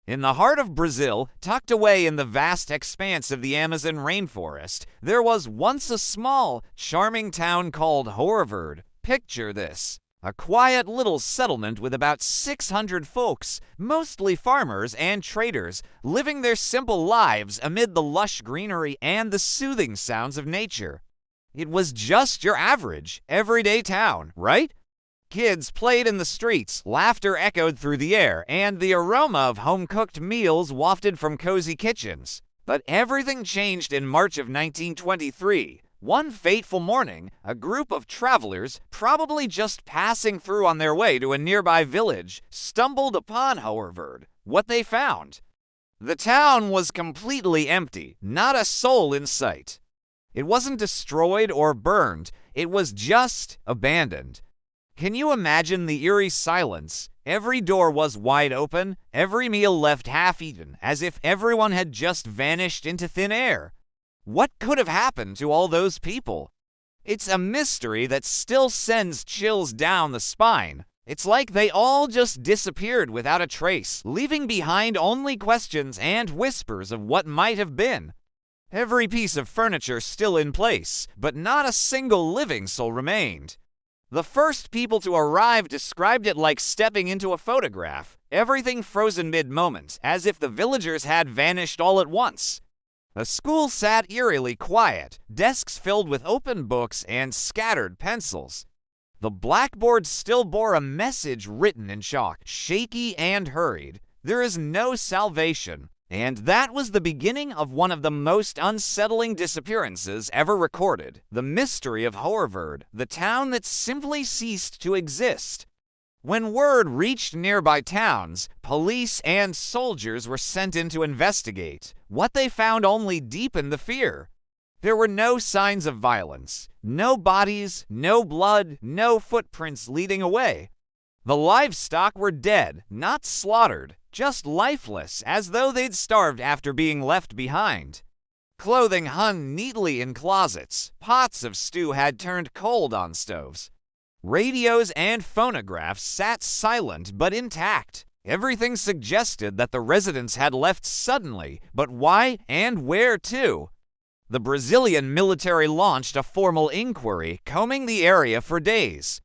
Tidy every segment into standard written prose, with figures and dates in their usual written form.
In the heart of Brazil, tucked away in the vast expanse of the Amazon rainforest, there was once a small, charming town called Hoer Verde. Picture this. A quiet little settlement with about 600 folks, mostly farmers and traders, living their simple lives amid the lush greenery and the soothing sounds of nature. It was just your average, everyday town, right? Kids played in the streets, laughter echoed through the air, and the aroma of home-cooked meals wafted from cozy kitchens. But everything changed in March of 1923. One fateful morning, a group of travelers, probably just passing through on their way to a nearby village, stumbled upon Hoer Verde. What they found? The town was completely empty, not a soul in sight. It wasn't destroyed or burned, it was just abandoned. Can you imagine the eerie silence? Every door was wide open, every meal left half-eaten, as if everyone had just vanished into thin air. What could have happened to all those people? It's a mystery that still sends chills down the spine. It's like they all just disappeared without a trace, leaving behind only questions and whispers of what might have been. Every piece of furniture still in place, but not a single living soul remained. The first people to arrive described it like stepping into a photograph, everything frozen mid-moment, as if the villagers had vanished all at once. The school sat eerily quiet, desks filled with open books and scattered pencils. The blackboard still bore a message written in chalk, shaky and hurried. There is no salvation. And that was the beginning of one of the most unsettling disappearances ever recorded, the mystery of Hoer Verde, the town that simply ceased to exist. When word reached nearby towns, police and soldiers were sent in to investigate. What they found only deepened the fear. There were no signs of violence, no bodies, no blood, no footprints leading away. The livestock were dead, not slaughtered, just lifeless, as though they'd starved after being left behind. Clothing hung neatly in closets, pots of stew had turned cold on stoves. Radios and phonographs sat silent but intact. Everything suggested that the residents had left suddenly, but why and where to? The Brazilian military launched a formal inquiry, combing the area for days.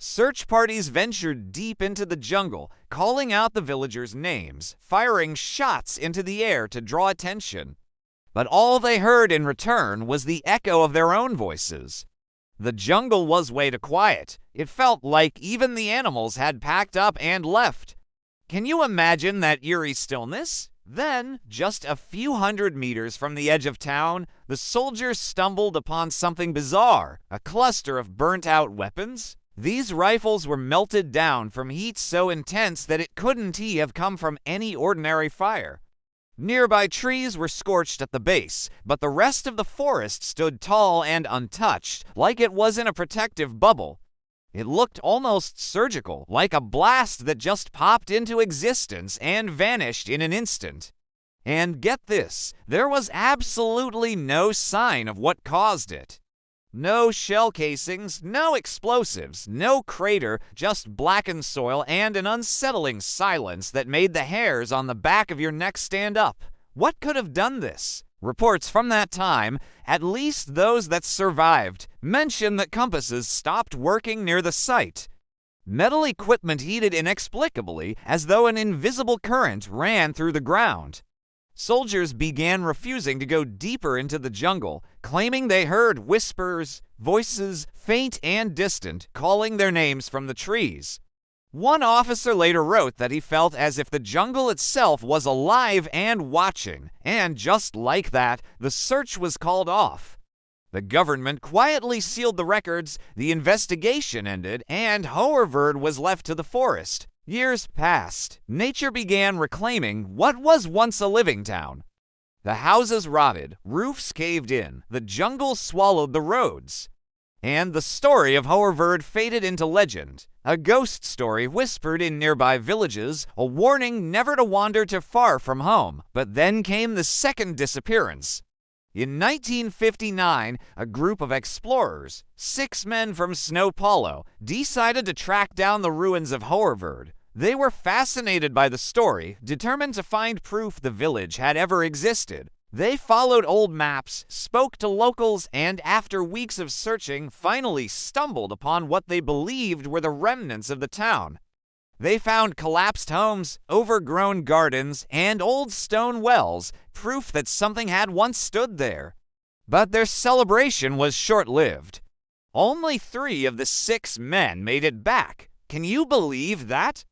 Search parties ventured deep into the jungle, calling out the villagers' names, firing shots into the air to draw attention. But all they heard in return was the echo of their own voices. The jungle was way too quiet. It felt like even the animals had packed up and left. Can you imagine that eerie stillness? Then, just a few hundred meters from the edge of town, the soldiers stumbled upon something bizarre, a cluster of burnt-out weapons. These rifles were melted down from heat so intense that it couldn't have come from any ordinary fire. Nearby trees were scorched at the base, but the rest of the forest stood tall and untouched, like it was in a protective bubble. It looked almost surgical, like a blast that just popped into existence and vanished in an instant. And get this, there was absolutely no sign of what caused it. No shell casings, no explosives, no crater, just blackened soil and an unsettling silence that made the hairs on the back of your neck stand up. What could have done this? Reports from that time, at least those that survived, mention that compasses stopped working near the site. Metal equipment heated inexplicably, as though an invisible current ran through the ground. Soldiers began refusing to go deeper into the jungle, claiming they heard whispers, voices, faint and distant, calling their names from the trees. One officer later wrote that he felt as if the jungle itself was alive and watching, and just like that, the search was called off. The government quietly sealed the records, the investigation ended, and Hoer Verde was left to the forest. Years passed. Nature began reclaiming what was once a living town. The houses rotted, roofs caved in, the jungle swallowed the roads. And the story of Hoer Verde faded into legend, a ghost story whispered in nearby villages, a warning never to wander too far from home. But then came the second disappearance. In 1959, a group of explorers, 6 men from São Paulo, decided to track down the ruins of Hoer Verde. They were fascinated by the story, determined to find proof the village had ever existed. They followed old maps, spoke to locals, and after weeks of searching, finally stumbled upon what they believed were the remnants of the town. They found collapsed homes, overgrown gardens, and old stone wells, proof that something had once stood there. But their celebration was short-lived. Only 3 of the 6 men made it back. Can you believe that?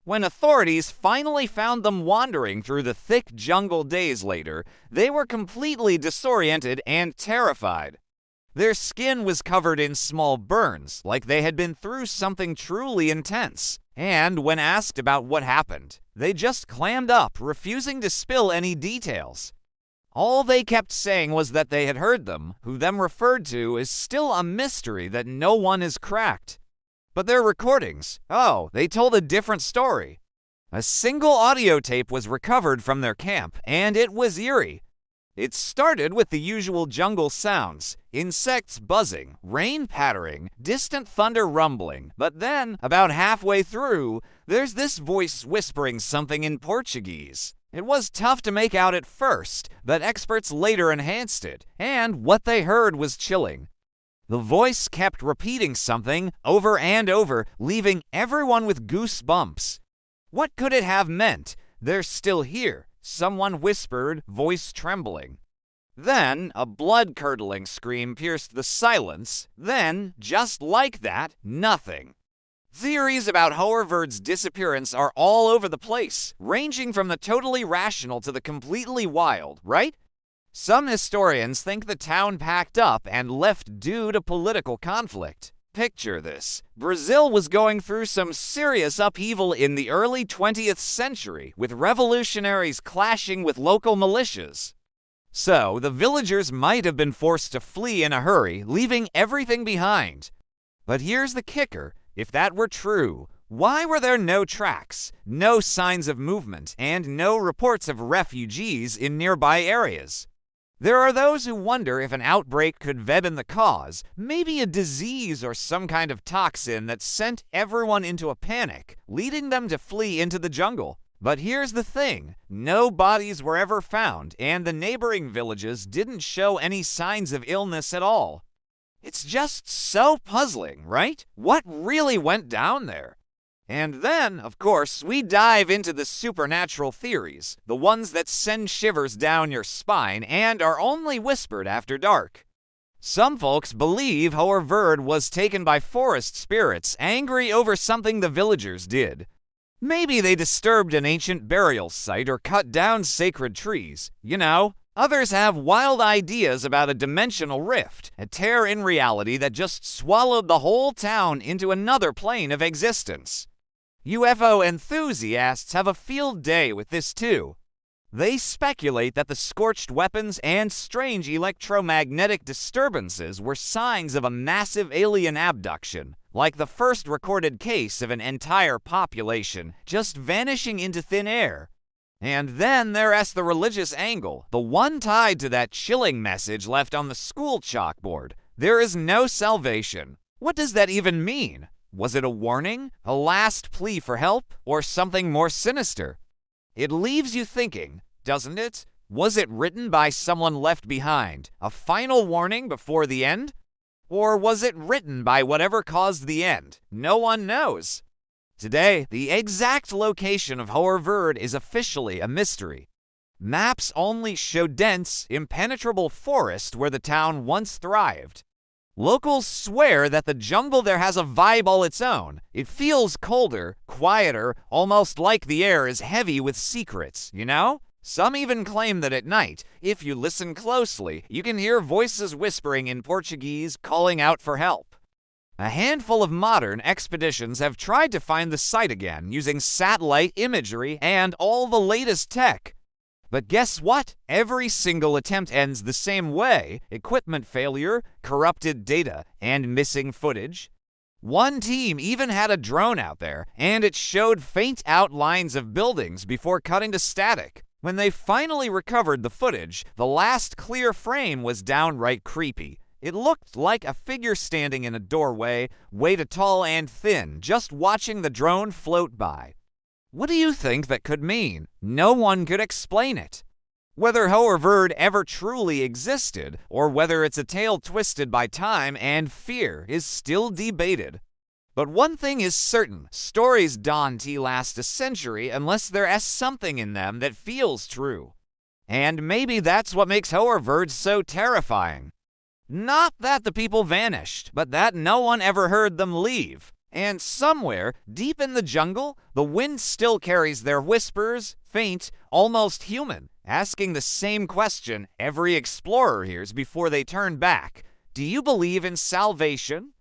When authorities finally found them wandering through the thick jungle days later, they were completely disoriented and terrified. Their skin was covered in small burns, like they had been through something truly intense. And when asked about what happened, they just clammed up, refusing to spill any details. All they kept saying was that they had heard them, who them referred to as still a mystery that no one has cracked. But their recordings, they told a different story. A single audio tape was recovered from their camp, and it was eerie. It started with the usual jungle sounds, insects buzzing, rain pattering, distant thunder rumbling, but then, about halfway through, there's this voice whispering something in Portuguese. It was tough to make out at first, but experts later enhanced it, and what they heard was chilling. The voice kept repeating something over and over, leaving everyone with goosebumps. What could it have meant? They're still here, someone whispered, voice trembling. Then, a blood-curdling scream pierced the silence. Then, just like that, nothing. Theories about Hoer Verde's disappearance are all over the place, ranging from the totally rational to the completely wild, right? Some historians think the town packed up and left due to political conflict. Picture this. Brazil was going through some serious upheaval in the early 20th century, with revolutionaries clashing with local militias. So, the villagers might have been forced to flee in a hurry, leaving everything behind. But here's the kicker. If that were true, why were there no tracks, no signs of movement, and no reports of refugees in nearby areas? There are those who wonder if an outbreak could have been the cause, maybe a disease or some kind of toxin that sent everyone into a panic, leading them to flee into the jungle. But here's the thing, no bodies were ever found, and the neighboring villages didn't show any signs of illness at all. It's just so puzzling, right? What really went down there? And then, of course, we dive into the supernatural theories, the ones that send shivers down your spine and are only whispered after dark. Some folks believe Hoer Verde was taken by forest spirits, angry over something the villagers did. Maybe they disturbed an ancient burial site or cut down sacred trees, you know. Others have wild ideas about a dimensional rift, a tear in reality that just swallowed the whole town into another plane of existence. UFO enthusiasts have a field day with this too. They speculate that the scorched weapons and strange electromagnetic disturbances were signs of a massive alien abduction, like the first recorded case of an entire population just vanishing into thin air. And then there's the religious angle, the one tied to that chilling message left on the school chalkboard. There is no salvation. What does that even mean? Was it a warning, a last plea for help, or something more sinister? It leaves you thinking, doesn't it? Was it written by someone left behind, a final warning before the end? Or was it written by whatever caused the end? No one knows. Today, the exact location of Hoer Verde is officially a mystery. Maps only show dense, impenetrable forest where the town once thrived. Locals swear that the jungle there has a vibe all its own. It feels colder, quieter, almost like the air is heavy with secrets, you know? Some even claim that at night, if you listen closely, you can hear voices whispering in Portuguese calling out for help. A handful of modern expeditions have tried to find the site again using satellite imagery and all the latest tech. But guess what? Every single attempt ends the same way: equipment failure, corrupted data, and missing footage. One team even had a drone out there, and it showed faint outlines of buildings before cutting to static. When they finally recovered the footage, the last clear frame was downright creepy. It looked like a figure standing in a doorway, way too tall and thin, just watching the drone float by. What do you think that could mean? No one could explain it. Whether Hoer Verde ever truly existed, or whether it's a tale twisted by time and fear, is still debated. But one thing is certain, stories don't last a century unless there's something in them that feels true. And maybe that's what makes Hoer Verde so terrifying. Not that the people vanished, but that no one ever heard them leave. And somewhere, deep in the jungle, the wind still carries their whispers, faint, almost human, asking the same question every explorer hears before they turn back. Do you believe in salvation?